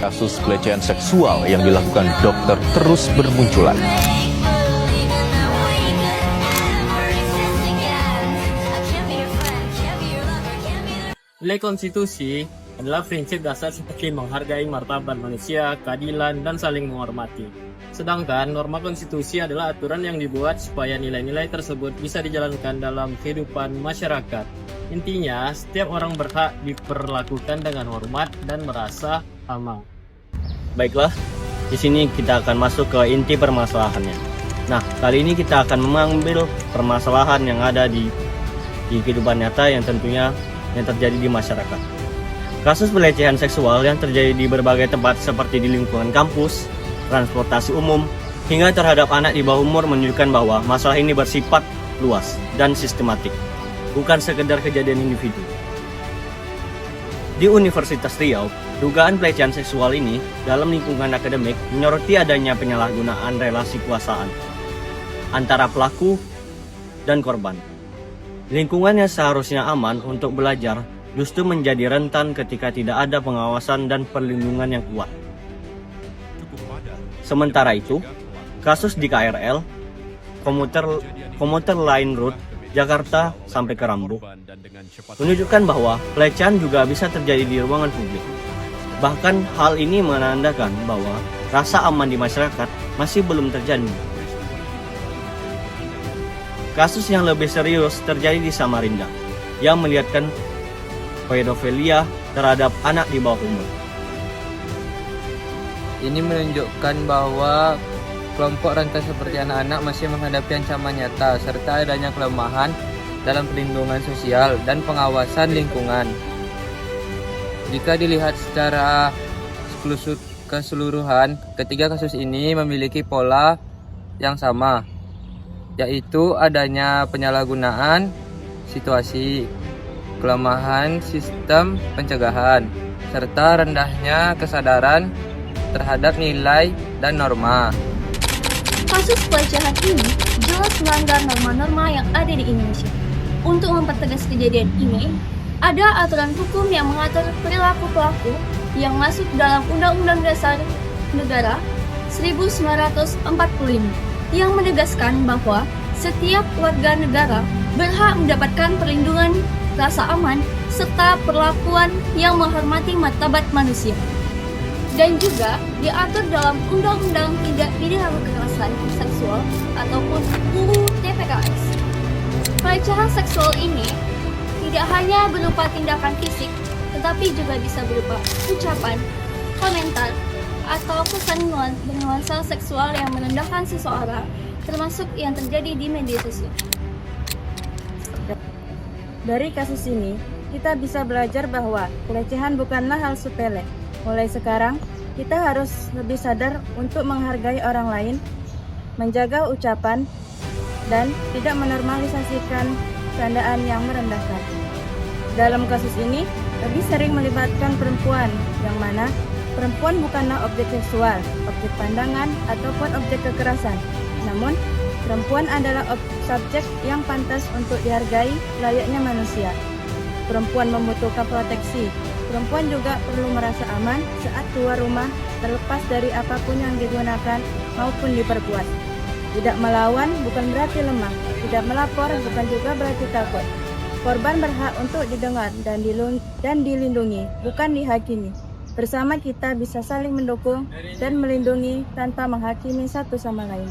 Kasus pelecehan seksual yang dilakukan dokter terus bermunculan. Nilai konstitusi adalah prinsip dasar seperti menghargai martabat manusia, keadilan, dan saling menghormati. Sedangkan norma konstitusi adalah aturan yang dibuat supaya nilai-nilai tersebut bisa dijalankan dalam kehidupan masyarakat. Intinya, setiap orang berhak diperlakukan dengan hormat dan merasa aman. Baiklah, di sini kita akan masuk ke inti permasalahannya. Nah, kali ini kita akan mengambil permasalahan yang ada di kehidupan nyata yang tentunya yang terjadi di masyarakat. Kasus pelecehan seksual yang terjadi di berbagai tempat seperti di lingkungan kampus, transportasi umum, hingga terhadap anak di bawah umur menunjukkan bahwa masalah ini bersifat luas dan sistematik, bukan sekedar kejadian individu. Di Universitas Riau, dugaan pelecehan seksual ini dalam lingkungan akademik menyoroti adanya penyalahgunaan relasi kuasaan antara pelaku dan korban. Lingkungan yang seharusnya aman untuk belajar justru menjadi rentan ketika tidak ada pengawasan dan perlindungan yang kuat. Sementara itu, kasus di KRL, komuter line route Jakarta sampai ke Rambu, menunjukkan bahwa pelecehan juga bisa terjadi di ruangan publik. Bahkan hal ini menandakan bahwa rasa aman di masyarakat masih belum terjadi. Kasus yang lebih serius terjadi di Samarinda, yang melihatkan pedofilia terhadap anak di bawah umur. Ini menunjukkan bahwa kelompok rentan seperti anak-anak masih menghadapi ancaman nyata serta adanya kelemahan dalam perlindungan sosial dan pengawasan lingkungan. Jika dilihat secara keseluruhan, ketiga kasus ini memiliki pola yang sama, yaitu adanya penyalahgunaan situasi, kelemahan sistem pencegahan, serta rendahnya kesadaran terhadap nilai dan norma. Kasus pelecehan ini jelas melanggar norma-norma yang ada di Indonesia. Untuk mempertegas kejadian ini, ada aturan hukum yang mengatur perilaku pelaku yang masuk dalam Undang-Undang Dasar Negara 1945 yang menegaskan bahwa setiap warga negara berhak mendapatkan perlindungan, rasa aman, serta perlakuan yang menghormati martabat manusia. Dan juga diatur dalam Undang-Undang Tindak Pidana Kekerasan Seksual ataupun UU TPKS. Pelecehan seksual ini tidak hanya berupa tindakan fisik, tetapi juga bisa berupa ucapan, komentar, atau pesan bernuansa seksual yang merendahkan seseorang, termasuk yang terjadi di media sosial. Dari kasus ini, kita bisa belajar bahwa pelecehan bukanlah hal sepele. Mulai sekarang, kita harus lebih sadar untuk menghargai orang lain, menjaga ucapan, dan tidak menormalisasikan candaan yang merendahkan. Dalam kasus ini, lebih sering melibatkan perempuan, yang mana perempuan bukanlah objek seksual, objek pandangan, ataupun objek kekerasan. Namun, perempuan adalah subjek yang pantas untuk dihargai layaknya manusia. Perempuan membutuhkan proteksi. Perempuan juga perlu merasa aman saat keluar rumah, terlepas dari apapun yang digunakan maupun diperbuat. Tidak melawan bukan berarti lemah, tidak melapor bukan juga berarti takut. Korban berhak untuk didengar dan dilindungi, bukan dihakimi. Bersama kita bisa saling mendukung dan melindungi tanpa menghakimi satu sama lain.